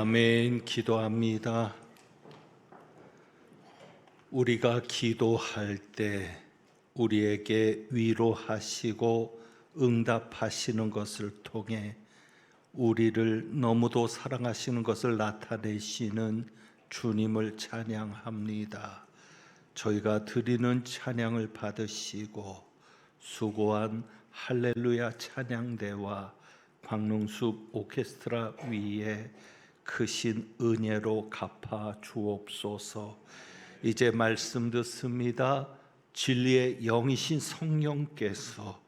아멘. 기도합니다. 우리가 기도할 때 우리에게 위로하시고 응답하시는 것을 통해 우리를 너무도 사랑하시는 것을 나타내시는 주님을 찬양합니다. 저희가 드리는 찬양을 받으시고 수고한 할렐루야 찬양대와 광릉숲 오케스트라 위에 크신 은혜로 갚아 주옵소서. 이제 말씀 듣습니다. 진리의 영이신 성령께서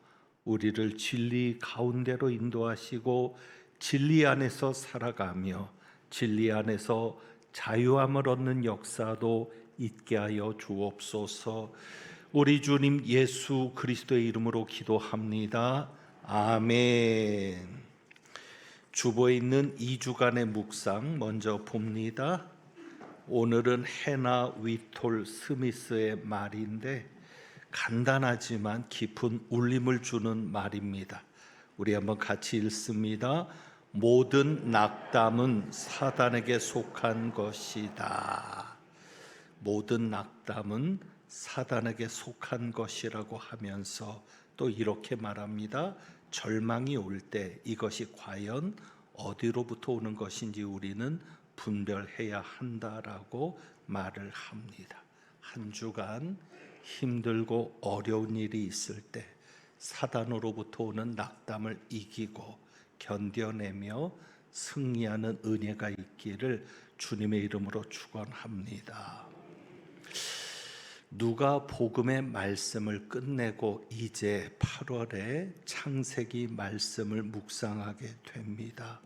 우리를 진리 가운데로 인도하시고 진리 안에서 살아가며 진리 안에서 자유함을 얻는 역사도 있게 하여 주옵소서. 우리 주님 예수 그리스도의 이름으로 기도합니다. 아멘. 주보에 있는 2주간의 묵상 먼저 봅니다. 오늘은 해나 위톨 스미스의 말인데 간단하지만 깊은 울림을 주는 말입니다. 우리 한번 같이 읽습니다. 모든 낙담은 사단에게 속한 것이다. 모든 낙담은 사단에게 속한 것이라고 하면서 또 이렇게 말합니다. 절망이 올 때 이것이 과연 어디로부터 오는 것인지 우리는 분별해야 한다라고 말을 합니다. 한 주간 힘들고 어려운 일이 있을 때 사단으로부터 오는 낙담을 이기고 견뎌내며 승리하는 은혜가 있기를 주님의 이름으로 축원합니다. 누가복음의 말씀을 끝내고 이제 8월에 창세기 말씀을 묵상하게 됩니다.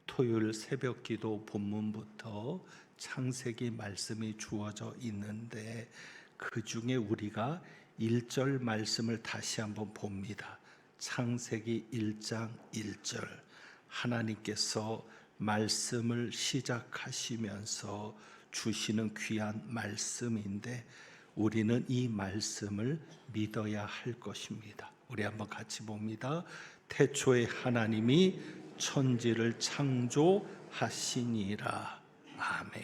토요일 새벽기도 본문부터 창세기 말씀이 주어져 있는데 그 중에 우리가 1절 말씀을 다시 한번 봅니다. 창세기 1장 1절 하나님께서 말씀을 시작하시면서 주시는 귀한 말씀인데 우리는 이 말씀을 믿어야 할 것입니다. 우리 한번 같이 봅니다. 태초에 하나님이 천지를 창조하시니라. 아멘.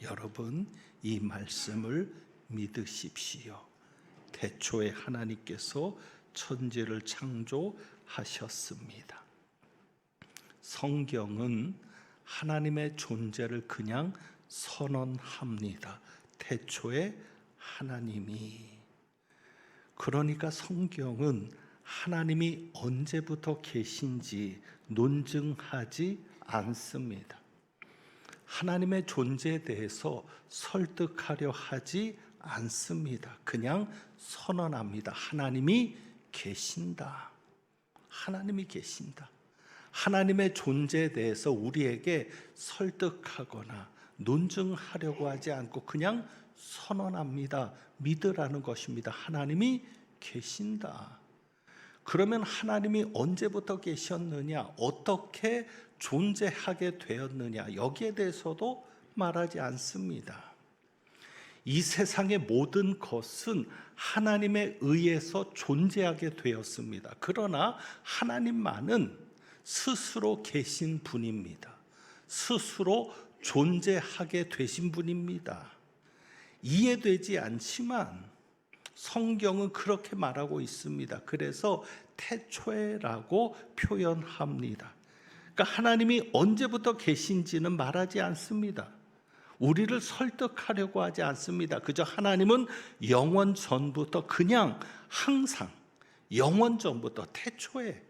여러분 이 말씀을 믿으십시오. 태초에 하나님께서 천지를 창조하셨습니다. 성경은 하나님의 존재를 그냥 선언합니다. 태초에 하나님이. 그러니까 성경은 하나님이 언제부터 계신지 논증하지 않습니다. 하나님의 존재에 대해서 설득하려 하지 않습니다. 그냥 선언합니다. 하나님이 계신다. 하나님이 계신다. 하나님의 존재에 대해서 우리에게 설득하거나 논증하려고 하지 않고 그냥 선언합니다. 믿으라는 것입니다. 하나님이 계신다. 그러면 하나님이 언제부터 계셨느냐, 어떻게 존재하게 되었느냐, 여기에 대해서도 말하지 않습니다. 이 세상의 모든 것은 하나님에 의해서 존재하게 되었습니다. 그러나 하나님만은 스스로 계신 분입니다. 스스로 존재하게 되신 분입니다. 이해되지 않지만 성경은 그렇게 말하고 있습니다. 그래서 태초에라고 표현합니다. 그러니까 하나님이 언제부터 계신지는 말하지 않습니다. 우리를 설득하려고 하지 않습니다. 그저 하나님은 영원 전부터 그냥 항상 영원 전부터 태초에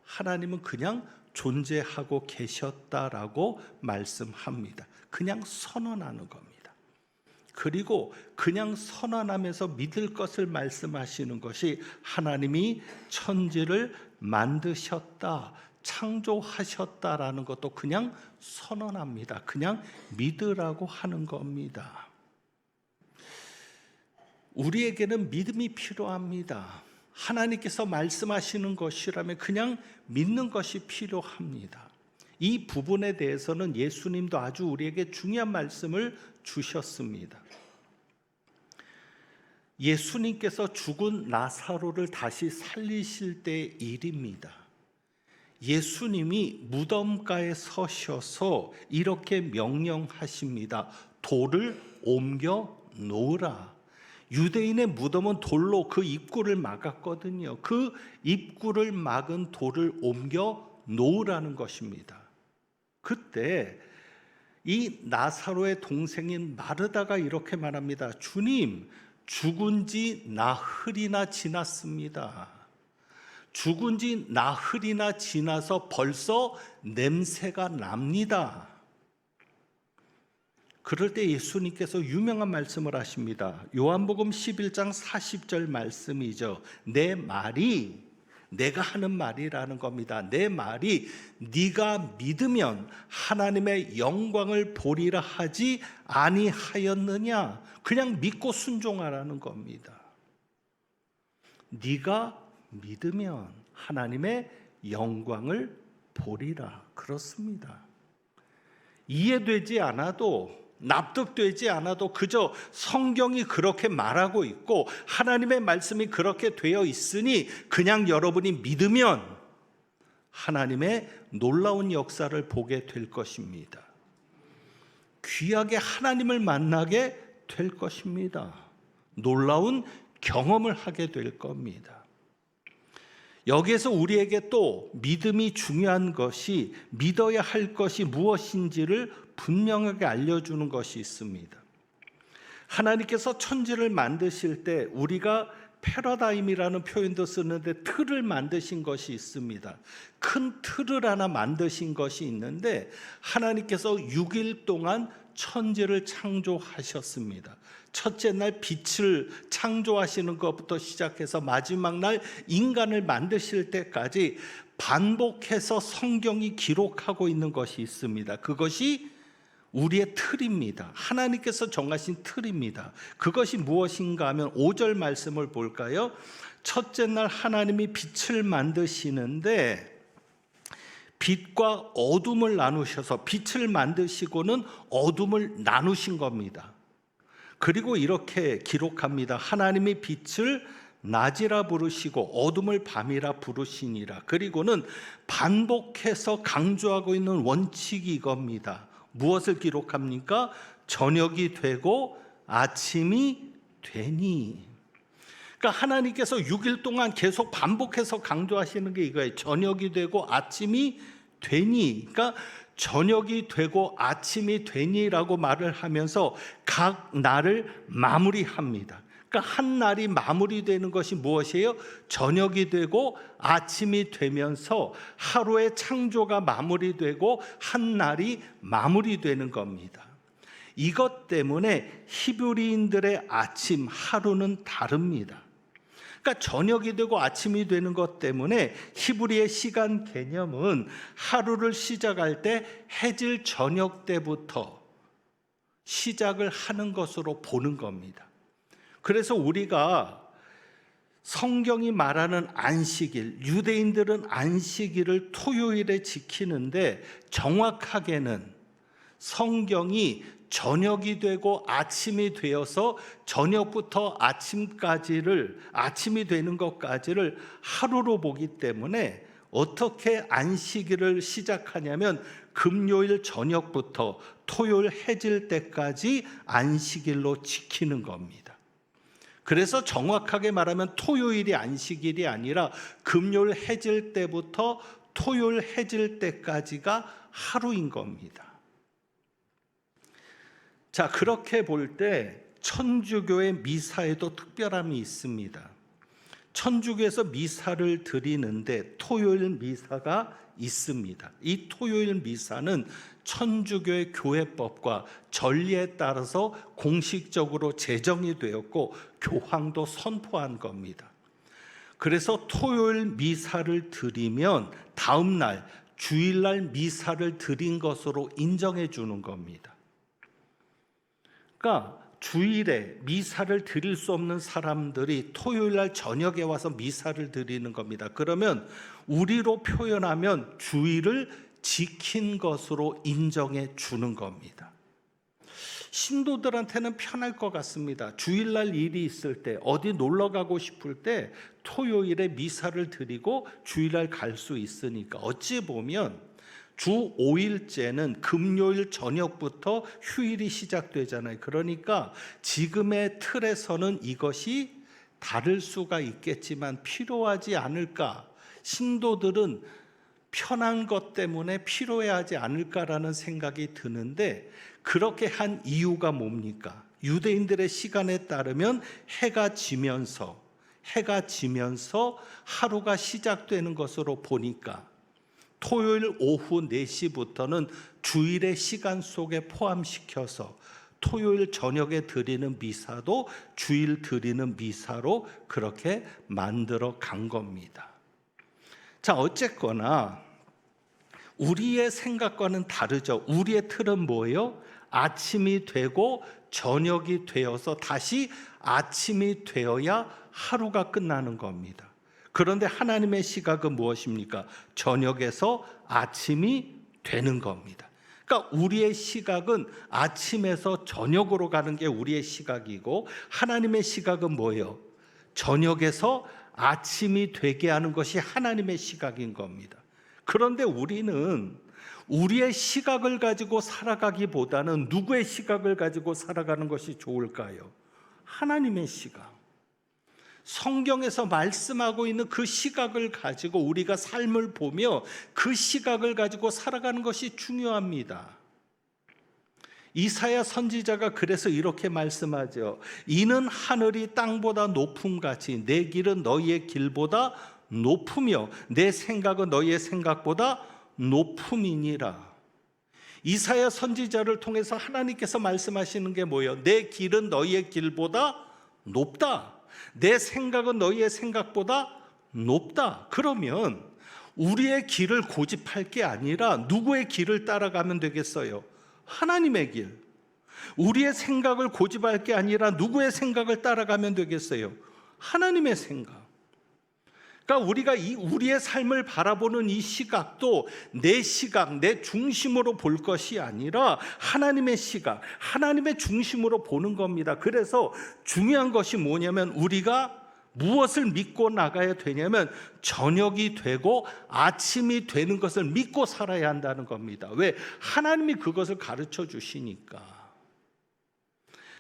하나님은 그냥 존재하고 계셨다라고 말씀합니다. 그냥 선언하는 겁니다. 그리고 그냥 선언하면서 믿을 것을 말씀하시는 것이 하나님이 천지를 만드셨다, 창조하셨다라는 것도 그냥 선언합니다. 그냥 믿으라고 하는 겁니다. 우리에게는 믿음이 필요합니다. 하나님께서 말씀하시는 것이라면 그냥 믿는 것이 필요합니다. 이 부분에 대해서는 예수님도 아주 우리에게 중요한 말씀을 주셨습니다. 예수님께서 죽은 나사로를 다시 살리실 때의 일입니다. 예수님이 무덤가에 서셔서 이렇게 명령하십니다. 돌을 옮겨 놓으라. 유대인의 무덤은 돌로 그 입구를 막았거든요. 그 입구를 막은 돌을 옮겨 놓으라는 것입니다. 그때 이 나사로의 동생인 마르다가 이렇게 말합니다. 주님, 죽은 지 나흘이나 지났습니다. 죽은 지 나흘이나 지나서 벌써 냄새가 납니다. 그럴 때 예수님께서 유명한 말씀을 하십니다. 요한복음 11장 40절 말씀이죠. 내 말이 내가 하는 말이라는 겁니다. 내 말이 네가 믿으면 하나님의 영광을 보리라 하지 아니하였느냐? 그냥 믿고 순종하라는 겁니다. 네가 믿으면 하나님의 영광을 보리라. 그렇습니다. 이해되지 않아도, 납득되지 않아도 그저 성경이 그렇게 말하고 있고 하나님의 말씀이 그렇게 되어 있으니 그냥 여러분이 믿으면 하나님의 놀라운 역사를 보게 될 것입니다. 귀하게 하나님을 만나게 될 것입니다. 놀라운 경험을 하게 될 겁니다. 여기에서 우리에게 또 믿음이 중요한 것이, 믿어야 할 것이 무엇인지를 분명하게 알려주는 것이 있습니다. 하나님께서 천지를 만드실 때 우리가 패러다임이라는 표현도 쓰는데 틀을 만드신 것이 있습니다. 큰 틀을 하나 만드신 것이 있는데 하나님께서 6일 동안 천지를 창조하셨습니다. 첫째 날 빛을 창조하시는 것부터 시작해서 마지막 날 인간을 만드실 때까지 반복해서 성경이 기록하고 있는 것이 있습니다. 그것이 우리의 틀입니다. 하나님께서 정하신 틀입니다. 그것이 무엇인가 하면 5절 말씀을 볼까요? 첫째 날 하나님이 빛을 만드시는데 빛과 어둠을 나누셔서 빛을 만드시고는 어둠을 나누신 겁니다. 그리고 이렇게 기록합니다. 하나님이 빛을 낮이라 부르시고 어둠을 밤이라 부르시니라. 그리고는 반복해서 강조하고 있는 원칙이 이겁니다. 무엇을 기록합니까? 저녁이 되고 아침이 되니. 그러니까 하나님께서 6일 동안 계속 반복해서 강조하시는 게 이거예요. 저녁이 되고 아침이 되니. 그러니까 저녁이 되고 아침이 되니라고 말을 하면서 각 날을 마무리합니다. 그러니까 한 날이 마무리되는 것이 무엇이에요? 저녁이 되고 아침이 되면서 하루의 창조가 마무리되고 한 날이 마무리되는 겁니다. 이것 때문에 히브리인들의 아침, 하루는 다릅니다. 그러니까 저녁이 되고 아침이 되는 것 때문에 히브리의 시간 개념은 하루를 시작할 때 해질 저녁 때부터 시작을 하는 것으로 보는 겁니다. 그래서 우리가 성경이 말하는 안식일, 유대인들은 안식일을 토요일에 지키는데 정확하게는 성경이 저녁이 되고 아침이 되어서 저녁부터 아침이 되는 것까지를 하루로 보기 때문에 어떻게 안식일을 시작하냐면 금요일 저녁부터 토요일 해질 때까지 안식일로 지키는 겁니다. 그래서 정확하게 말하면 토요일이 안식일이 아니라 금요일 해질 때부터 토요일 해질 때까지가 하루인 겁니다. 자, 그렇게 볼 때 천주교의 미사에도 특별함이 있습니다. 천주교에서 미사를 드리는데 토요일 미사가 있습니다. 이 토요일 미사는 천주교의 교회법과 전리에 따라서 공식적으로 제정이 되었고 교황도 선포한 겁니다. 그래서 토요일 미사를 드리면 다음 날 주일날 미사를 드린 것으로 인정해 주는 겁니다. 그러니까 주일에 미사를 드릴 수 없는 사람들이 토요일날 저녁에 와서 미사를 드리는 겁니다. 그러면 우리로 표현하면 주일을 지킨 것으로 인정해 주는 겁니다. 신도들한테는 편할 것 같습니다. 주일날 일이 있을 때, 어디 놀러 가고 싶을 때 토요일에 미사를 드리고 주일날 갈 수 있으니까. 어찌 보면 주 5일째는 금요일 저녁부터 휴일이 시작되잖아요. 그러니까 지금의 틀에서는 이것이 다를 수가 있겠지만 필요하지 않을까? 신도들은 편한 것 때문에 필요하지 않을까라는 생각이 드는데, 그렇게 한 이유가 뭡니까? 유대인들의 시간에 따르면 해가 지면서 하루가 시작되는 것으로 보니까 토요일 오후 4시부터는 주일의 시간 속에 포함시켜서 토요일 저녁에 드리는 미사도 주일 드리는 미사로 그렇게 만들어 간 겁니다. 자, 어쨌거나 우리의 생각과는 다르죠. 우리의 틀은 뭐예요? 아침이 되고 저녁이 되어서 다시 아침이 되어야 하루가 끝나는 겁니다. 그런데 하나님의 시각은 무엇입니까? 저녁에서 아침이 되는 겁니다. 그러니까 우리의 시각은 아침에서 저녁으로 가는 게 우리의 시각이고, 하나님의 시각은 뭐예요? 저녁에서 아침이 되게 하는 것이 하나님의 시각인 겁니다. 그런데 우리는 우리의 시각을 가지고 살아가기보다는 누구의 시각을 가지고 살아가는 것이 좋을까요? 하나님의 시각. 성경에서 말씀하고 있는 그 시각을 가지고 우리가 삶을 보며 그 시각을 가지고 살아가는 것이 중요합니다. 이사야 선지자가 그래서 이렇게 말씀하죠. 이는 하늘이 땅보다 높음같이 내 길은 너희의 길보다 높으며 내 생각은 너희의 생각보다 높음이니라. 이사야 선지자를 통해서 하나님께서 말씀하시는 게 뭐예요? 내 길은 너희의 길보다 높다. 내 생각은 너희의 생각보다 높다. 그러면 우리의 길을 고집할 게 아니라 누구의 길을 따라가면 되겠어요? 하나님의 길. 우리의 생각을 고집할 게 아니라 누구의 생각을 따라가면 되겠어요? 하나님의 생각. 그러니까 우리가 우리의 삶을 바라보는 이 시각도 내 시각, 내 중심으로 볼 것이 아니라 하나님의 시각, 하나님의 중심으로 보는 겁니다. 그래서 중요한 것이 뭐냐면 우리가 무엇을 믿고 나가야 되냐면 저녁이 되고 아침이 되는 것을 믿고 살아야 한다는 겁니다. 왜? 하나님이 그것을 가르쳐 주시니까.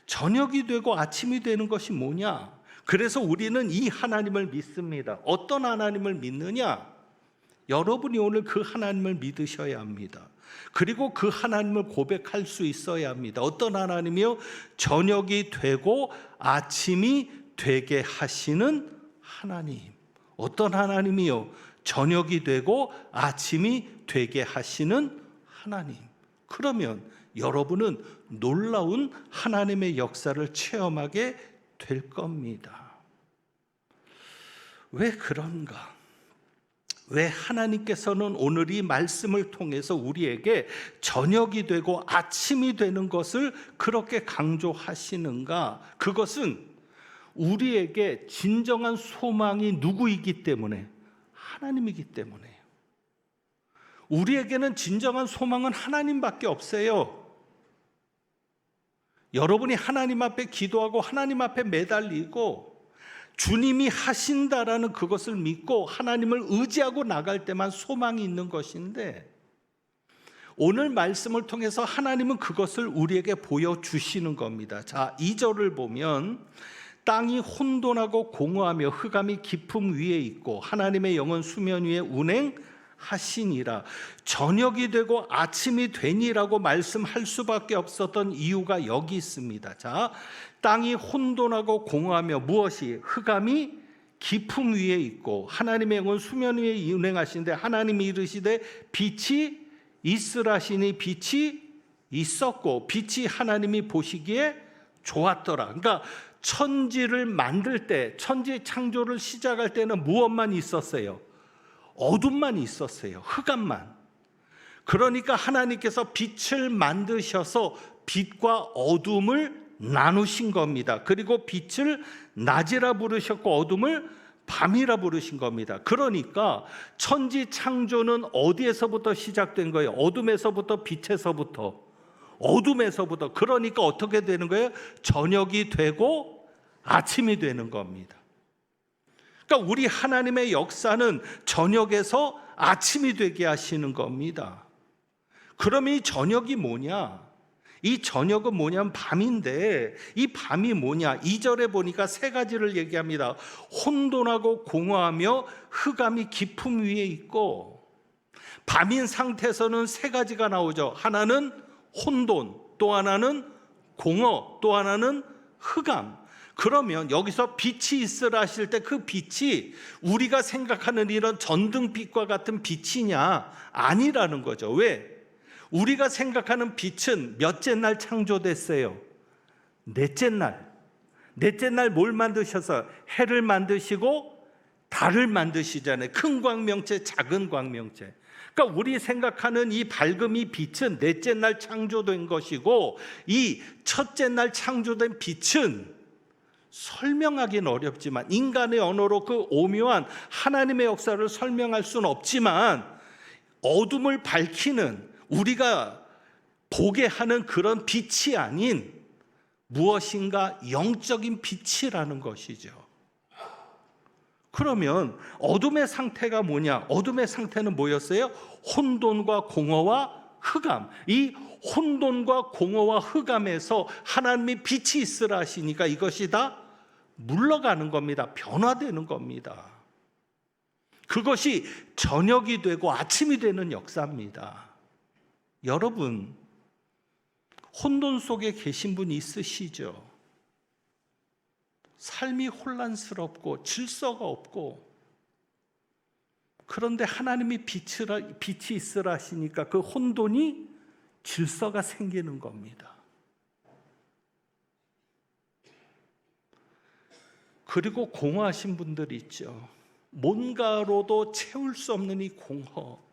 저녁이 되고 아침이 되는 것이 뭐냐? 그래서 우리는 이 하나님을 믿습니다. 어떤 하나님을 믿느냐? 여러분이 오늘 그 하나님을 믿으셔야 합니다. 그리고 그 하나님을 고백할 수 있어야 합니다. 어떤 하나님이요? 저녁이 되고 아침이 되게 하시는 하나님. 어떤 하나님이요? 저녁이 되고 아침이 되게 하시는 하나님. 그러면 여러분은 놀라운 하나님의 역사를 체험하게 될 겁니다. 왜 그런가? 왜 하나님께서는 오늘 이 말씀을 통해서 우리에게 저녁이 되고 아침이 되는 것을 그렇게 강조하시는가? 그것은 우리에게 진정한 소망이 누구이기 때문에? 하나님이기 때문에요. 우리에게는 진정한 소망은 하나님밖에 없어요. 여러분이 하나님 앞에 기도하고 하나님 앞에 매달리고 주님이 하신다라는 그것을 믿고 하나님을 의지하고 나갈 때만 소망이 있는 것인데, 오늘 말씀을 통해서 하나님은 그것을 우리에게 보여주시는 겁니다. 자, 2절을 보면 땅이 혼돈하고 공허하며 흑암이 깊음 위에 있고 하나님의 영은 수면 위에 운행하시니라. 저녁이 되고 아침이 되니라고 말씀할 수밖에 없었던 이유가 여기 있습니다. 자, 땅이 혼돈하고 공허하며 무엇이? 흑암이 깊음 위에 있고 하나님의 영은 수면 위에 운행하시는데 하나님이 이르시되 빛이 있으라시니 빛이 있었고 빛이 하나님이 보시기에 좋았더라. 그러니까 천지를 만들 때, 천지 창조를 시작할 때는 무엇만 있었어요? 어둠만 있었어요. 흑암만. 그러니까 하나님께서 빛을 만드셔서 빛과 어둠을 나누신 겁니다. 그리고 빛을 낮이라 부르셨고 어둠을 밤이라 부르신 겁니다. 그러니까 천지 창조는 어디에서부터 시작된 거예요? 어둠에서부터 빛에서부터? 어둠에서부터. 그러니까 어떻게 되는 거예요? 저녁이 되고 아침이 되는 겁니다. 그러니까 우리 하나님의 역사는 저녁에서 아침이 되게 하시는 겁니다. 그럼 이 저녁이 뭐냐? 이 저녁은 뭐냐면 밤인데, 이 밤이 뭐냐? 2절에 보니까 세 가지를 얘기합니다. 혼돈하고 공허하며 흑암이 깊음 위에 있고, 밤인 상태에서는 세 가지가 나오죠. 하나는 혼돈, 또 하나는 공허, 또 하나는 흑암. 그러면 여기서 빛이 있으라 하실 때 그 빛이 우리가 생각하는 이런 전등빛과 같은 빛이냐? 아니라는 거죠. 왜? 우리가 생각하는 빛은 몇째 날 창조됐어요? 넷째 날. 넷째 날 뭘 만드셔서? 해를 만드시고 달을 만드시잖아요. 큰 광명체, 작은 광명체. 그러니까 우리 생각하는 이 밝음이 빛은 넷째 날 창조된 것이고, 이 첫째 날 창조된 빛은 설명하기는 어렵지만, 인간의 언어로 그 오묘한 하나님의 역사를 설명할 수는 없지만, 어둠을 밝히는, 우리가 보게 하는 그런 빛이 아닌 무엇인가 영적인 빛이라는 것이죠. 그러면 어둠의 상태가 뭐냐? 어둠의 상태는 뭐였어요? 혼돈과 공허와 흑암. 이 혼돈과 공허와 흑암에서 하나님이 빛이 있으라 하시니까 이것이 다 물러가는 겁니다. 변화되는 겁니다. 그것이 저녁이 되고 아침이 되는 역사입니다. 여러분, 혼돈 속에 계신 분이 있으시죠? 삶이 혼란스럽고 질서가 없고, 그런데 하나님이 빛이 있으라 하시니까 그 혼돈이 질서가 생기는 겁니다. 그리고 공허하신 분들이 있죠. 뭔가로도 채울 수 없는 이 공허.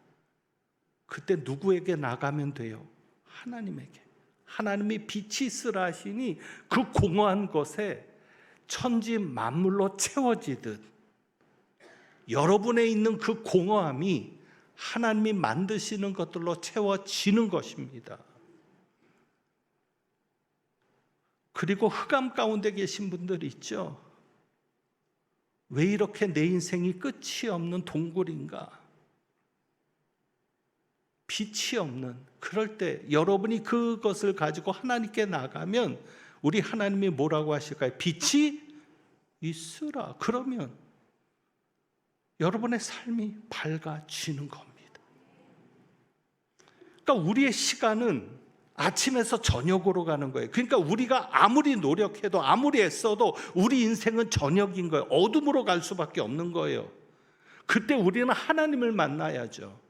그때 누구에게 나가면 돼요? 하나님에게. 하나님이 빛이 있으라 하시니 그 공허한 것에 천지 만물로 채워지듯 여러분에 있는 그 공허함이 하나님이 만드시는 것들로 채워지는 것입니다. 그리고 흑암 가운데 계신 분들이 있죠. 왜 이렇게 내 인생이 끝이 없는 동굴인가? 빛이 없는, 그럴 때 여러분이 그것을 가지고 하나님께 나가면 우리 하나님이 뭐라고 하실까요? 빛이 있으라. 그러면 여러분의 삶이 밝아지는 겁니다. 그러니까 우리의 시간은 아침에서 저녁으로 가는 거예요. 그러니까 우리가 아무리 노력해도 아무리 애써도 우리 인생은 저녁인 거예요. 어둠으로 갈 수밖에 없는 거예요. 그때 우리는 하나님을 만나야죠.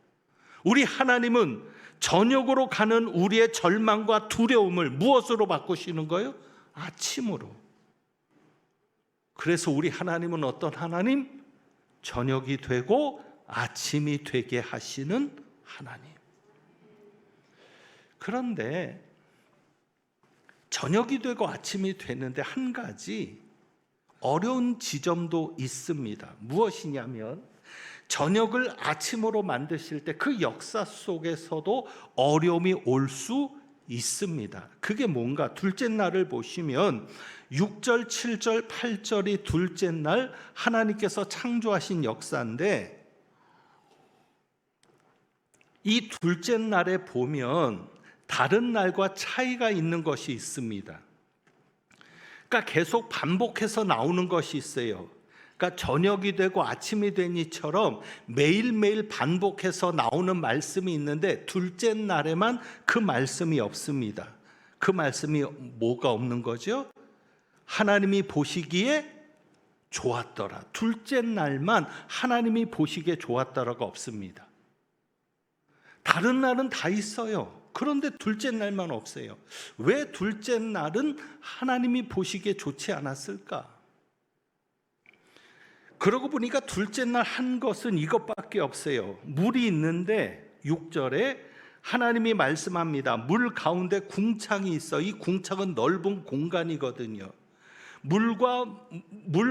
우리 하나님은 저녁으로 가는 우리의 절망과 두려움을 무엇으로 바꾸시는 거예요? 아침으로. 그래서 우리 하나님은 어떤 하나님? 저녁이 되고 아침이 되게 하시는 하나님. 그런데 저녁이 되고 아침이 되는데 한 가지 어려운 지점도 있습니다. 무엇이냐면, 저녁을 아침으로 만드실 때 그 역사 속에서도 어려움이 올 수 있습니다. 그게 뭔가? 둘째 날을 보시면 6절, 7절, 8절이 둘째 날 하나님께서 창조하신 역사인데, 이 둘째 날에 보면 다른 날과 차이가 있는 것이 있습니다. 그러니까 계속 반복해서 나오는 것이 있어요. 그러니까 저녁이 되고 아침이 되니처럼 매일매일 반복해서 나오는 말씀이 있는데, 둘째 날에만 그 말씀이 없습니다. 그 말씀이 뭐가 없는 거죠? 하나님이 보시기에 좋았더라. 둘째 날만 하나님이 보시기에 좋았더라가 없습니다. 다른 날은 다 있어요. 그런데 둘째 날만 없어요. 왜 둘째 날은 하나님이 보시기에 좋지 않았을까? 그러고 보니까 둘째 날 한 것은 이것밖에 없어요. 물이 있는데 6절에 하나님이 말씀합니다. 물 가운데 궁창이 있어. 이 궁창은 넓은 공간이거든요. 물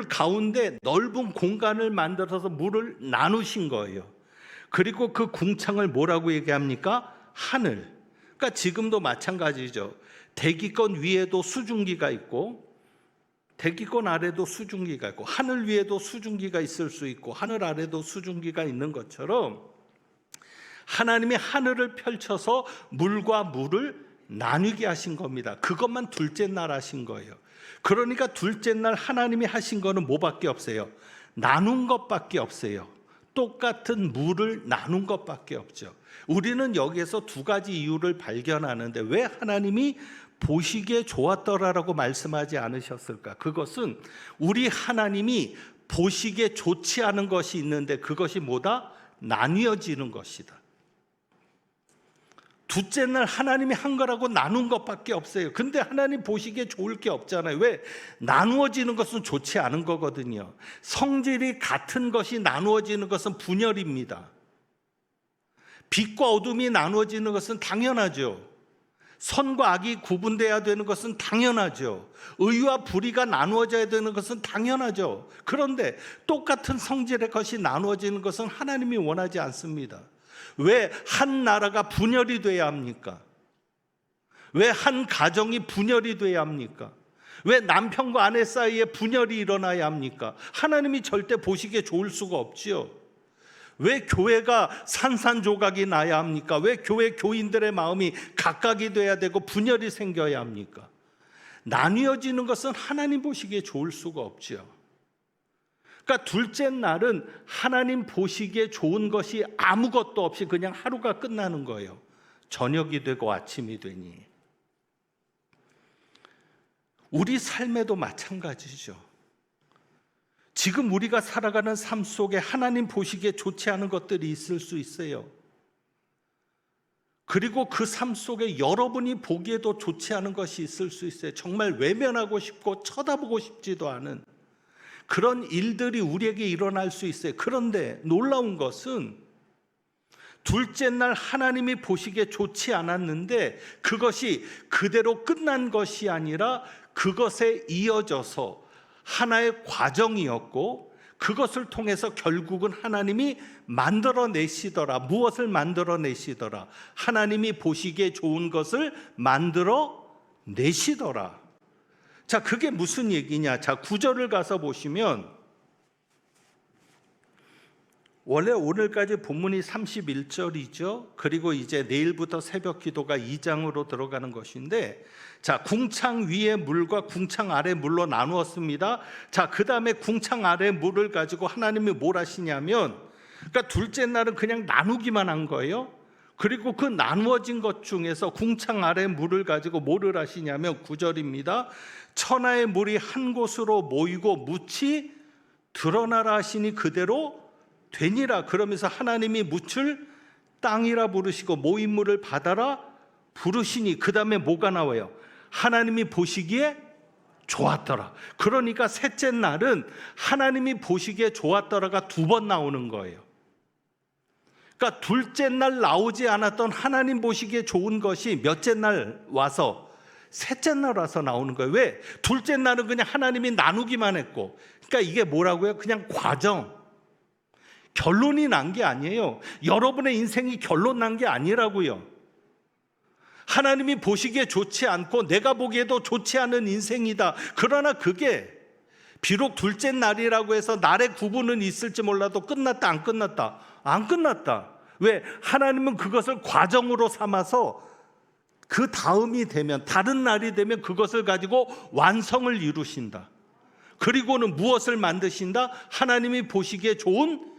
가운데 넓은 공간을 만들어서 물을 나누신 거예요. 그리고 그 궁창을 뭐라고 얘기합니까? 하늘. 그러니까 지금도 마찬가지죠. 대기권 위에도 수증기가 있고 대기권 아래도 수증기가 있고 하늘 위에도 수증기가 있을 수 있고 하늘 아래도 수증기가 있는 것처럼 하나님이 하늘을 펼쳐서 물과 물을 나누게 하신 겁니다. 그것만 둘째 날 하신 거예요. 그러니까 둘째 날 하나님이 하신 거는 뭐밖에 없어요? 나눈 것밖에 없어요. 똑같은 물을 나눈 것밖에 없죠. 우리는 여기에서 두 가지 이유를 발견하는데 왜 하나님이 보시기에 좋았더라라고 말씀하지 않으셨을까? 그것은 우리 하나님이 보시기에 좋지 않은 것이 있는데 그것이 뭐다? 나뉘어지는 것이다. 둘째 날 하나님이 한 거라고 나눈 것밖에 없어요. 근데 하나님 보시기에 좋을 게 없잖아요. 왜? 나누어지는 것은 좋지 않은 거거든요. 성질이 같은 것이 나누어지는 것은 분열입니다. 빛과 어둠이 나누어지는 것은 당연하죠. 선과 악이 구분돼야 되는 것은 당연하죠. 의와 불의가 나누어져야 되는 것은 당연하죠. 그런데 똑같은 성질의 것이 나누어지는 것은 하나님이 원하지 않습니다. 왜 한 나라가 분열이 돼야 합니까? 왜 한 가정이 분열이 돼야 합니까? 왜 남편과 아내 사이에 분열이 일어나야 합니까? 하나님이 절대 보시기에 좋을 수가 없지요. 왜 교회가 산산조각이 나야 합니까? 왜 교회 교인들의 마음이 각각이 돼야 되고 분열이 생겨야 합니까? 나뉘어지는 것은 하나님 보시기에 좋을 수가 없지요. 그러니까 둘째 날은 하나님 보시기에 좋은 것이 아무것도 없이 그냥 하루가 끝나는 거예요. 저녁이 되고 아침이 되니. 우리 삶에도 마찬가지죠. 지금 우리가 살아가는 삶 속에 하나님 보시기에 좋지 않은 것들이 있을 수 있어요. 그리고 그 삶 속에 여러분이 보기에도 좋지 않은 것이 있을 수 있어요. 정말 외면하고 싶고 쳐다보고 싶지도 않은 그런 일들이 우리에게 일어날 수 있어요. 그런데 놀라운 것은 둘째 날 하나님이 보시기에 좋지 않았는데 그것이 그대로 끝난 것이 아니라 그것에 이어져서 하나의 과정이었고 그것을 통해서 결국은 하나님이 만들어내시더라. 무엇을 만들어내시더라? 하나님이 보시기에 좋은 것을 만들어내시더라. 자, 그게 무슨 얘기냐? 자, 9절을 가서 보시면 원래 오늘까지 본문이 31절이죠. 그리고 이제 내일부터 새벽 기도가 2장으로 들어가는 것인데 자, 궁창 위의 물과 궁창 아래 물로 나누었습니다. 자, 그 다음에 궁창 아래 물을 가지고 하나님이 뭘 하시냐면 그러니까 둘째 날은 그냥 나누기만 한 거예요. 그리고 그 나누어진 것 중에서 궁창 아래 물을 가지고 뭐를 하시냐면 9절입니다. 천하의 물이 한 곳으로 모이고 묻이 드러나라 하시니 그대로 되니라. 그러면서 하나님이 묻을 땅이라 부르시고 모인 물을 바다라 부르시니 그 다음에 뭐가 나와요? 하나님이 보시기에 좋았더라. 그러니까 셋째 날은 하나님이 보시기에 좋았더라가 두 번 나오는 거예요. 그러니까 둘째 날 나오지 않았던 하나님 보시기에 좋은 것이 몇째 날 와서 셋째 날 와서 나오는 거예요. 왜? 둘째 날은 그냥 하나님이 나누기만 했고 그러니까 이게 뭐라고요? 그냥 과정. 결론이 난 게 아니에요. 여러분의 인생이 결론 난 게 아니라고요. 하나님이 보시기에 좋지 않고 내가 보기에도 좋지 않은 인생이다. 그러나 그게 비록 둘째 날이라고 해서 날의 구분은 있을지 몰라도 끝났다 안 끝났다? 안 끝났다. 왜? 하나님은 그것을 과정으로 삼아서 그 다음이 되면 다른 날이 되면 그것을 가지고 완성을 이루신다. 그리고는 무엇을 만드신다? 하나님이 보시기에 좋은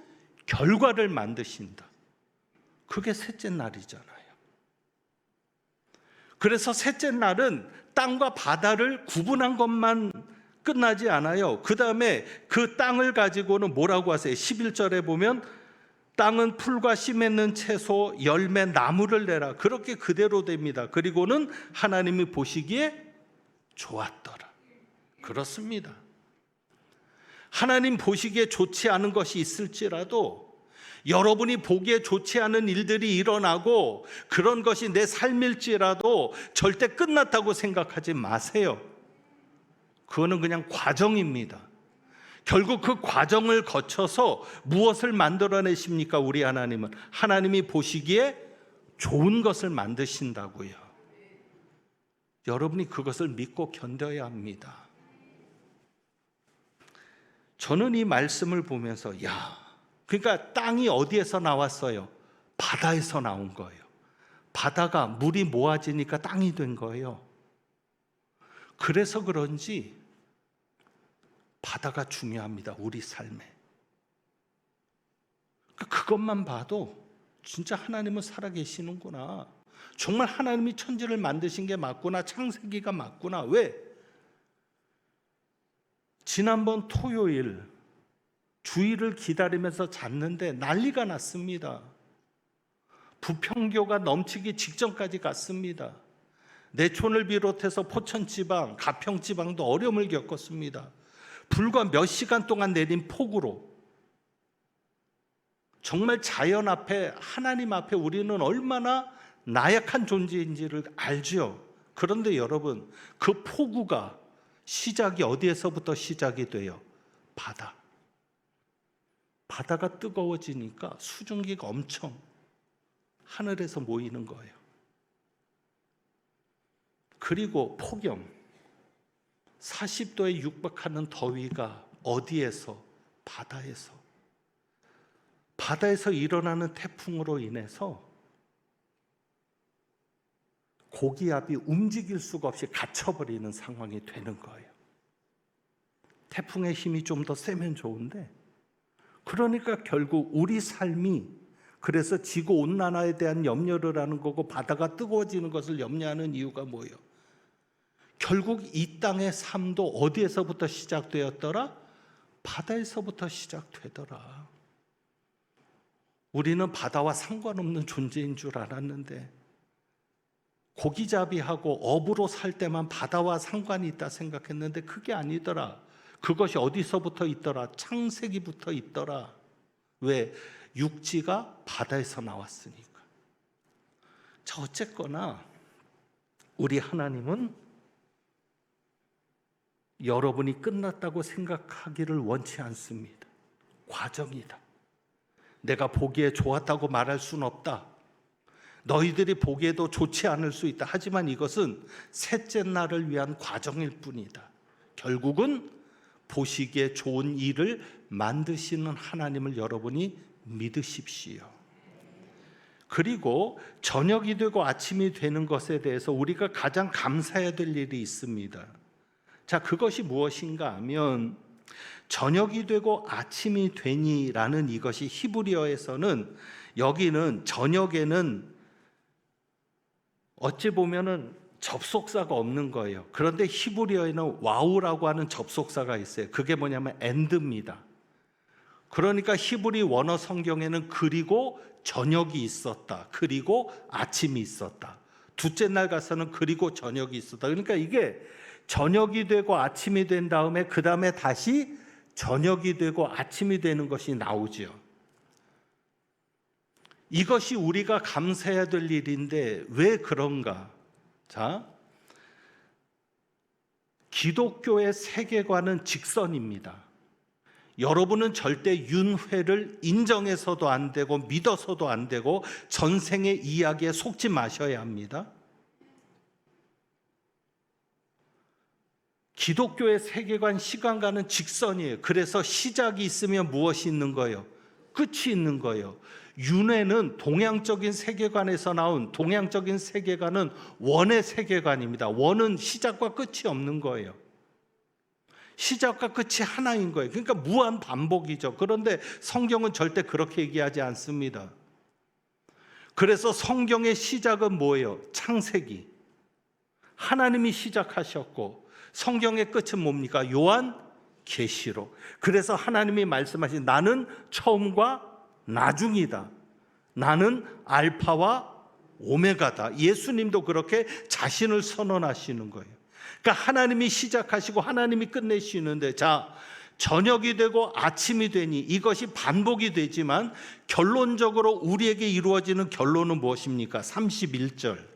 결과를 만드신다. 그게 셋째 날이잖아요. 그래서 셋째 날은 땅과 바다를 구분한 것만 끝나지 않아요. 그 다음에 그 땅을 가지고는 뭐라고 하세요? 11절에 보면 땅은 풀과 씨 맺는 채소, 열매, 나무를 내라. 그렇게 그대로 됩니다. 그리고는 하나님이 보시기에 좋았더라. 그렇습니다. 하나님 보시기에 좋지 않은 것이 있을지라도 여러분이 보기에 좋지 않은 일들이 일어나고 그런 것이 내 삶일지라도 절대 끝났다고 생각하지 마세요. 그거는 그냥 과정입니다. 결국 그 과정을 거쳐서 무엇을 만들어내십니까? 우리 하나님은 하나님이 보시기에 좋은 것을 만드신다고요. 여러분이 그것을 믿고 견뎌야 합니다. 저는 이 말씀을 보면서 그러니까 땅이 어디에서 나왔어요? 바다에서 나온 거예요. 바다가 물이 모아지니까 땅이 된 거예요. 그래서 그런지 바다가 중요합니다. 우리 삶에. 그것만 봐도 진짜 하나님은 살아계시는구나. 정말 하나님이 천지를 만드신 게 맞구나. 창세기가 맞구나. 왜? 지난번 토요일 주일을 기다리면서 잤는데 난리가 났습니다. 부평교가 넘치기 직전까지 갔습니다. 내촌을 비롯해서 포천지방, 가평지방도 어려움을 겪었습니다. 불과 몇 시간 동안 내린 폭우로 정말 자연 앞에, 하나님 앞에 우리는 얼마나 나약한 존재인지를 알죠. 그런데 여러분, 그 폭우가 시작이 어디에서부터 시작이 돼요? 바다가 뜨거워지니까 수증기가 엄청 하늘에서 모이는 거예요. 그리고 폭염, 40도에 육박하는 더위가 어디에서? 바다에서 일어나는 태풍으로 인해서 고기압이 움직일 수가 없이 갇혀버리는 상황이 되는 거예요. 태풍의 힘이 좀 더 세면 좋은데, 그러니까 결국 우리 삶이, 그래서 지구온난화에 대한 염려를 하는 거고 바다가 뜨거워지는 것을 염려하는 이유가 뭐예요? 결국 이 땅의 삶도 어디에서부터 시작되었더라? 바다에서부터 시작되더라. 우리는 바다와 상관없는 존재인 줄 알았는데, 고기잡이하고 어부로 살 때만 바다와 상관이 있다 생각했는데 그게 아니더라. 그것이 어디서부터 있더라? 창세기부터 있더라. 왜? 육지가 바다에서 나왔으니까. 자, 어쨌거나 우리 하나님은 여러분이 끝났다고 생각하기를 원치 않습니다. 과정이다. 내가 보기에 좋았다고 말할 수는 없다. 너희들이 보기에도 좋지 않을 수 있다. 하지만 이것은 셋째 날을 위한 과정일 뿐이다. 결국은 보시기에 좋은 일을 만드시는 하나님을 여러분이 믿으십시오. 그리고 저녁이 되고 아침이 되는 것에 대해서 우리가 가장 감사해야 될 일이 있습니다. 자, 그것이 무엇인가 하면 저녁이 되고 아침이 되니라는 이것이 히브리어에서는, 여기는 저녁에는 어찌 보면은 접속사가 없는 거예요. 그런데 히브리어에는 와우라고 하는 접속사가 있어요. 그게 뭐냐면 and입니다. 그러니까 히브리 원어 성경에는 그리고 저녁이 있었다, 그리고 아침이 있었다. 둘째 날 가서는 그리고 저녁이 있었다. 그러니까 이게 저녁이 되고 아침이 된 다음에 그 다음에 다시 저녁이 되고 아침이 되는 것이 나오죠. 이것이 우리가 감사해야 될 일인데 왜 그런가? 자, 기독교의 세계관은 직선입니다. 여러분은 절대 윤회를 인정해서도 안 되고 믿어서도 안 되고 전생의 이야기에 속지 마셔야 합니다. 기독교의 세계관, 시간과는 직선이에요. 그래서 시작이 있으면 무엇이 있는 거예요? 끝이 있는 거예요. 윤회는 동양적인 세계관에서 나온, 동양적인 세계관은 원의 세계관입니다. 원은 시작과 끝이 없는 거예요. 시작과 끝이 하나인 거예요. 그러니까 무한 반복이죠. 그런데 성경은 절대 그렇게 얘기하지 않습니다. 그래서 성경의 시작은 뭐예요? 창세기. 하나님이 시작하셨고, 성경의 끝은 뭡니까? 요한 계시록. 그래서 하나님이 말씀하신 나는 처음과 나중이다. 나는 알파와 오메가다. 예수님도 그렇게 자신을 선언하시는 거예요. 그러니까 하나님이 시작하시고 하나님이 끝내시는데, 자, 저녁이 되고 아침이 되니 이것이 반복이 되지만 결론적으로 우리에게 이루어지는 결론은 무엇입니까? 31절.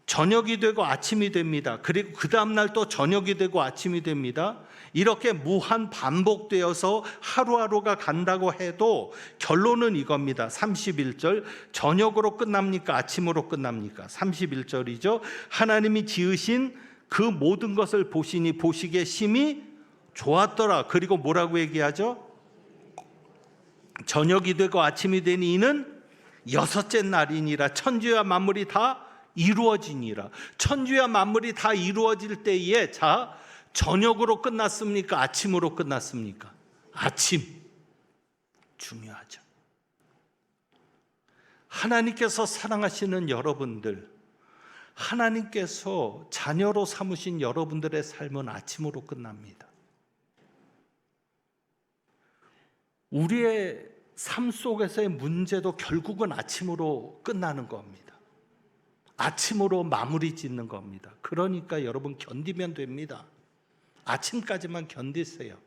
저녁이 되고 아침이 됩니다. 그리고 그 다음날 또 저녁이 되고 아침이 됩니다. 이렇게 무한 반복되어서 하루하루가 간다고 해도 결론은 이겁니다. 31절, 저녁으로 끝납니까? 아침으로 끝납니까? 31절이죠. 하나님이 지으신 그 모든 것을 보시니 보시기에 심히 좋았더라. 그리고 뭐라고 얘기하죠? 저녁이 되고 아침이 되니 이는 여섯째 날이니라. 천지와 만물이 다 이루어지니라. 천지와 만물이 다 이루어질 때에 자, 저녁으로 끝났습니까? 아침으로 끝났습니까? 아침. 중요하죠. 하나님께서 사랑하시는 여러분들, 하나님께서 자녀로 삼으신 여러분들의 삶은 아침으로 끝납니다. 우리의 삶 속에서의 문제도 결국은 아침으로 끝나는 겁니다. 아침으로 마무리 짓는 겁니다. 그러니까 여러분 견디면 됩니다. 아침까지만 견디세요.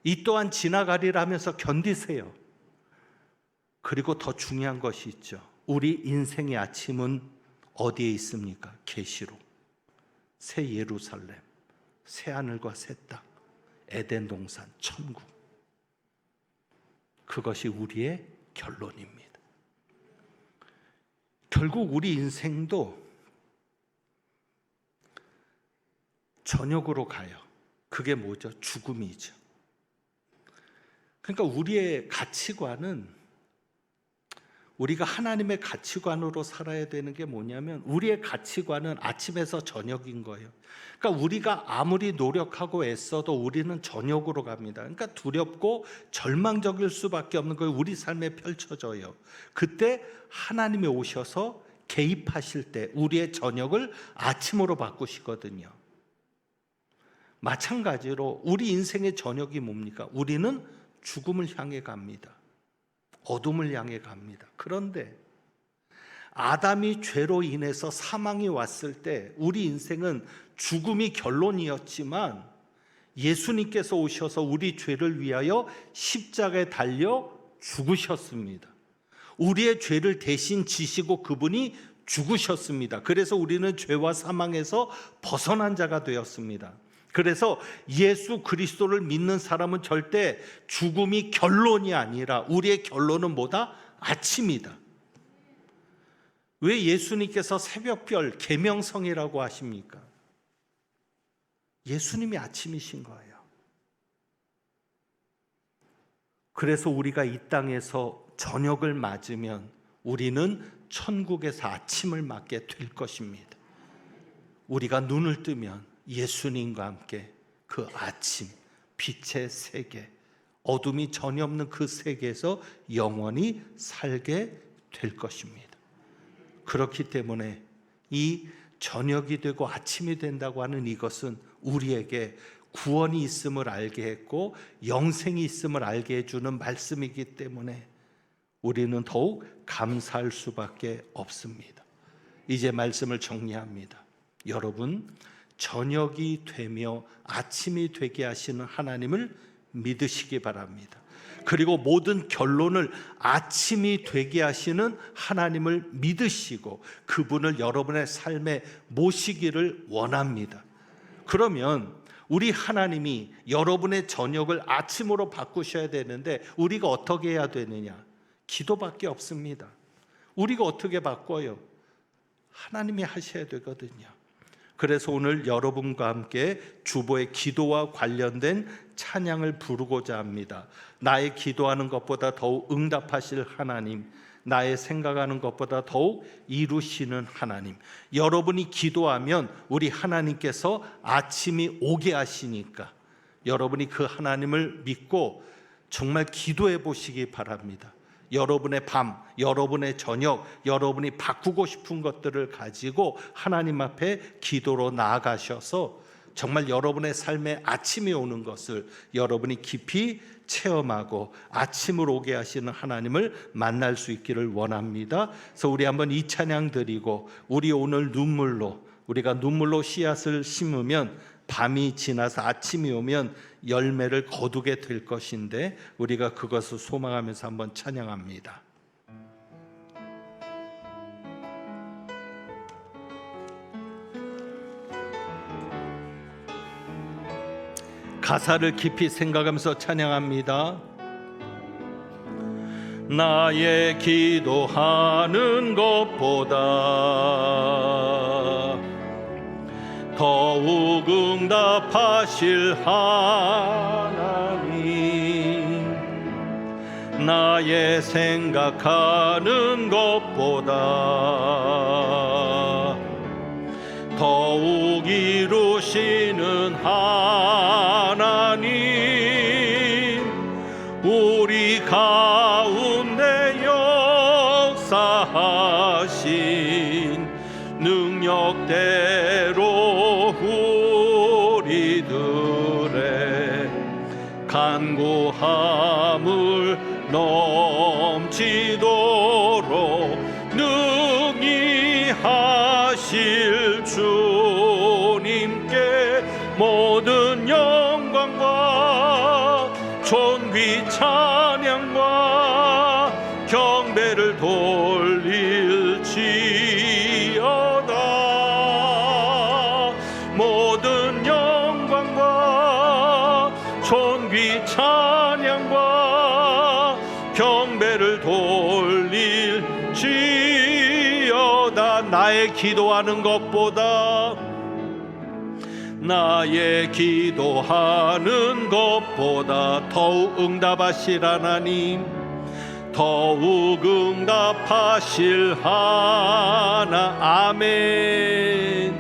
이 또한 지나가리라 하면서 견디세요. 그리고 더 중요한 것이 있죠. 우리 인생의 아침은 어디에 있습니까? 계시로, 새 예루살렘, 새 하늘과 새 땅, 에덴 동산, 천국. 그것이 우리의 결론입니다. 결국 우리 인생도 저녁으로 가요. 그게 뭐죠? 죽음이죠. 그러니까 우리의 가치관은, 우리가 하나님의 가치관으로 살아야 되는 게 뭐냐면 우리의 가치관은 아침에서 저녁인 거예요. 그러니까 우리가 아무리 노력하고 애써도 우리는 저녁으로 갑니다. 그러니까 두렵고 절망적일 수밖에 없는 거예요. 우리 삶에 펼쳐져요. 그때 하나님이 오셔서 개입하실 때 우리의 저녁을 아침으로 바꾸시거든요. 마찬가지로 우리 인생의 저녁이 뭡니까? 우리는 죽음을 향해 갑니다. 어둠을 향해 갑니다. 그런데 아담이 죄로 인해서 사망이 왔을 때 우리 인생은 죽음이 결론이었지만 예수님께서 오셔서 우리 죄를 위하여 십자가에 달려 죽으셨습니다. 우리의 죄를 대신 지시고 그분이 죽으셨습니다. 그래서 우리는 죄와 사망에서 벗어난 자가 되었습니다. 그래서 예수 그리스도를 믿는 사람은 절대 죽음이 결론이 아니라 우리의 결론은 뭐다? 아침이다. 왜 예수님께서 새벽별 계명성이라고 하십니까? 예수님이 아침이신 거예요. 그래서 우리가 이 땅에서 저녁을 맞으면 우리는 천국에서 아침을 맞게 될 것입니다. 우리가 눈을 뜨면 예수님과 함께 그 아침, 빛의 세계, 어둠이 전혀 없는 그 세계에서 영원히 살게 될 것입니다. 그렇기 때문에 이 저녁이 되고 아침이 된다고 하는 이것은 우리에게 구원이 있음을 알게 했고 영생이 있음을 알게 해주는 말씀이기 때문에 우리는 더욱 감사할 수밖에 없습니다. 이제 말씀을 정리합니다. 여러분, 저녁이 되며 아침이 되게 하시는 하나님을 믿으시기 바랍니다. 그리고 모든 결론을 아침이 되게 하시는 하나님을 믿으시고 그분을 여러분의 삶에 모시기를 원합니다. 그러면 우리 하나님이 여러분의 저녁을 아침으로 바꾸셔야 되는데 우리가 어떻게 해야 되느냐? 기도밖에 없습니다. 우리가 어떻게 바꿔요? 하나님이 하셔야 되거든요. 그래서 오늘 여러분과 함께 주보의 기도와 관련된 찬양을 부르고자 합니다. 나의 기도하는 것보다 더욱 응답하실 하나님, 나의 생각하는 것보다 더욱 이루시는 하나님. 여러분이 기도하면 우리 하나님께서 아침이 오게 하시니까 여러분이 그 하나님을 믿고 정말 기도해 보시기 바랍니다. 여러분의 밤, 여러분의 저녁, 여러분이 바꾸고 싶은 것들을 가지고 하나님 앞에 기도로 나아가셔서 정말 여러분의 삶에 아침이 오는 것을 여러분이 깊이 체험하고 아침을 오게 하시는 하나님을 만날 수 있기를 원합니다. 그래서 우리 한번 이 찬양 드리고 우리 오늘 우리가 눈물로 씨앗을 심으면 밤이 지나서 아침이 오면 열매를 거두게 될 것인데 우리가 그것을 소망하면서 한번 찬양합니다. 가사를 깊이 생각하면서 찬양합니다. 나의 기도하는 것보다 더욱 응답하실 하나님, 나의 생각하는 것보다 더욱 이루시는 하나님, 우리 가운데 역사하신 능력대로 우리들의 간구함을 넘치도록 능히 하실 주님께 모든 영광과 존귀 찬양과 경배를 돌릴지어다. 모든 영광과 존귀 찬양과 경배를 돌릴지어다. 나의 기도하는 것보다, 나의 기도하는 것보다 더욱 응답하실 하나님, 더욱 응답하실 하나. 아멘.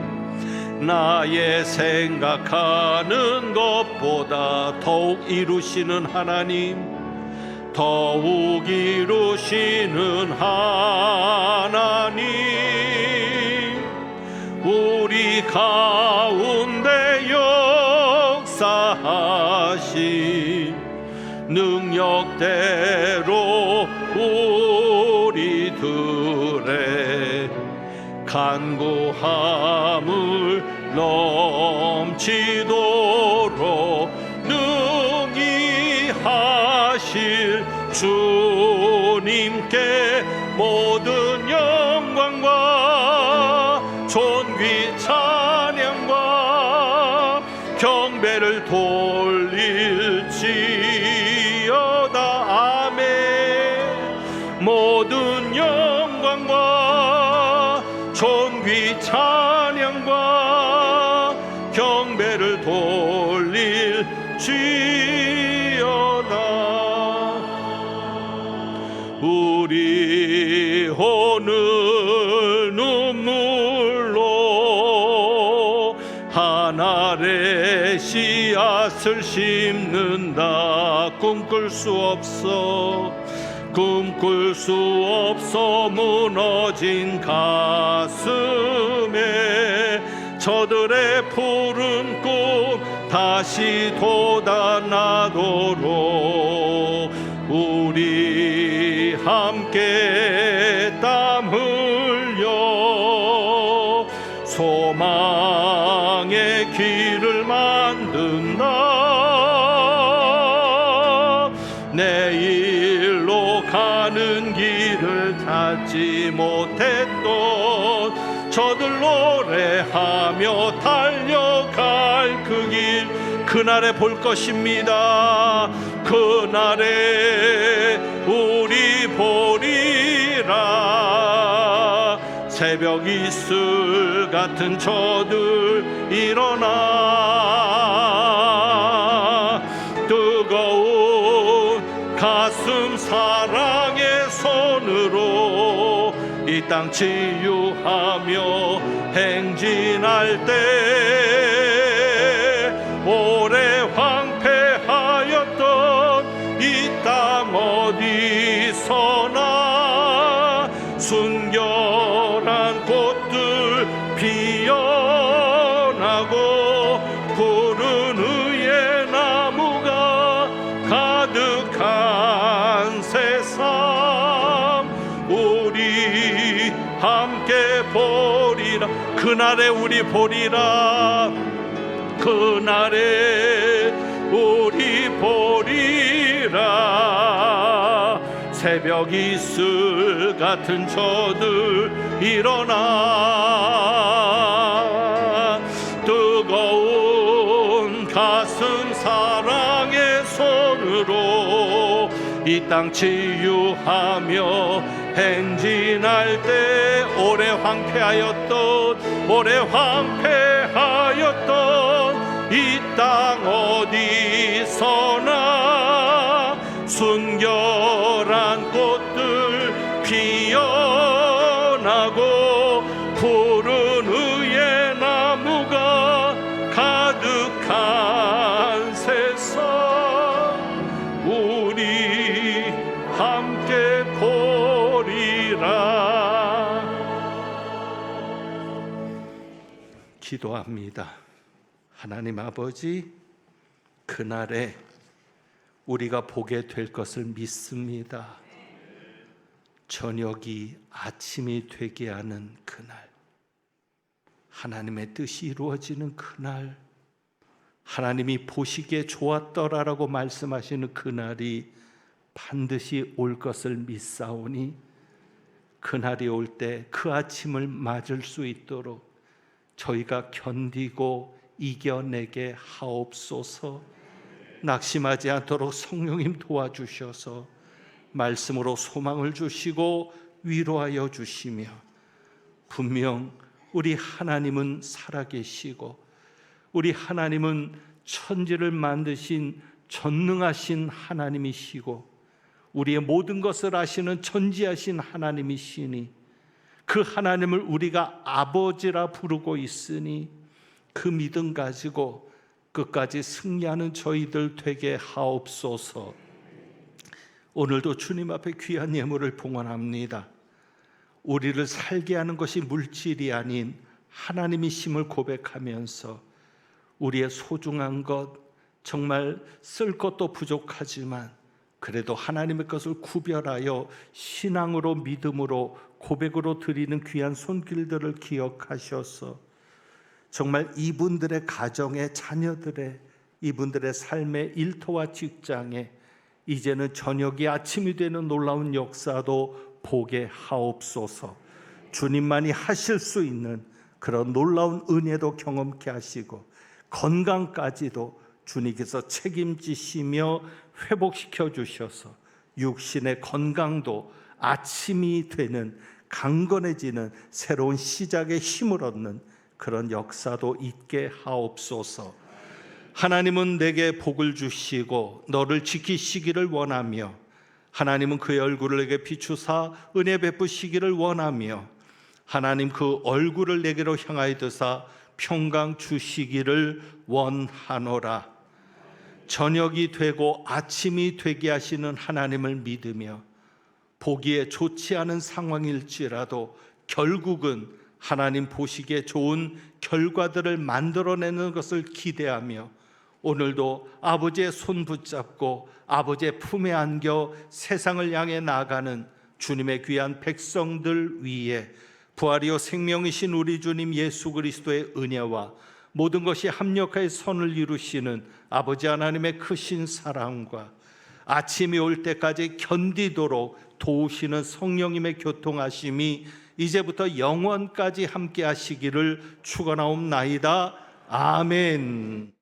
나의 생각하는 것보다 더욱 이루시는 하나님, 더욱 이루시는 하나님, 우리 가운데 역사하신 능력대로 우리들의 간구함을 넘치도록 능히 하실 주님께 모든 영광과 존귀 찬양과 경배를 돌릴지어다. 아멘. 모든 영광과 존귀 찬양과 경배를 돌릴지어다. 우리 오늘 눈물로 하늘의 씨앗을 심는다. 꿈꿀 수 없어, 꿈꿀 수 없어 무너진 가슴에 저들의 푸른 꿈 다시 돋아나도록 우리 함께 땀 흘려 소망의 길을 만든다. 내일로 가는 길을 찾지 못했던 저들 노래하며 달려갈 그 길, 그날에 볼 것입니다. 그날에 우리 보리라. 새벽 이슬 같은 저들 일어나 뜨거운 가슴 사랑의 손으로 이 땅 치유하며 행진할 때 오래 황폐하였던 이 땅 어디서나 순결한 꽃들 피어나고 푸른 의의 나무가 가득한 세상 우리 함께 보리라. 그날에 우리 보리라. 그날에 우리 보리라. 새벽 이슬 같은 저들 일어나 뜨거운 가슴 사 땅 치유하며 행진할 때 오래 황폐하였던 이 땅 어디서나 순결한 꽃들 피어나고 푸른 의의 나무가 가득한 세상 우리 함께 보리라. 기도합니다. 하나님 아버지, 그날에 우리가 보게 될 것을 믿습니다. 저녁이 아침이 되게 하는 그날, 하나님의 뜻이 이루어지는 그날, 하나님이 보시기에 좋았더라라고 말씀하시는 그날이 반드시 올 것을 믿사오니 그날이 올 때 그 아침을 맞을 수 있도록 저희가 견디고 이겨내게 하옵소서. 낙심하지 않도록 성령님 도와주셔서 말씀으로 소망을 주시고 위로하여 주시며, 분명 우리 하나님은 살아계시고 우리 하나님은 천지를 만드신 전능하신 하나님이시고 우리의 모든 것을 아시는 전지하신 하나님이시니 그 하나님을 우리가 아버지라 부르고 있으니 그 믿음 가지고 끝까지 승리하는 저희들 되게 하옵소서. 오늘도 주님 앞에 귀한 예물을 봉헌합니다. 우리를 살게 하는 것이 물질이 아닌 하나님이심을 고백하면서 우리의 소중한 것, 정말 쓸 것도 부족하지만 그래도 하나님의 것을 구별하여 신앙으로, 믿음으로, 고백으로 드리는 귀한 손길들을 기억하셔서 정말 이분들의 가정의 자녀들의, 이분들의 삶의 일터와 직장에 이제는 저녁이 아침이 되는 놀라운 역사도 보게 하옵소서. 주님만이 하실 수 있는 그런 놀라운 은혜도 경험케 하시고 건강까지도 주님께서 책임지시며 회복시켜 주셔서 육신의 건강도 아침이 되는 강건해지는 새로운 시작의 힘을 얻는 그런 역사도 있게 하옵소서. 하나님은 내게 복을 주시고 너를 지키시기를 원하며 하나님은 그의 얼굴을 내게 비추사 은혜 베푸시기를 원하며 하나님 그 얼굴을 내게로 향하여 드사 평강 주시기를 원하노라. 저녁이 되고 아침이 되게 하시는 하나님을 믿으며 보기에 좋지 않은 상황일지라도 결국은 하나님 보시기에 좋은 결과들을 만들어내는 것을 기대하며 오늘도 아버지의 손 붙잡고 아버지의 품에 안겨 세상을 향해 나아가는 주님의 귀한 백성들 위에 부활이요 생명이신 우리 주님 예수 그리스도의 은혜와 모든 것이 합력하여 선을 이루시는 아버지 하나님의 크신 사랑과 아침이 올 때까지 견디도록 도우시는 성령님의 교통하심이 이제부터 영원까지 함께 하시기를 축원하옵나이다. 아멘.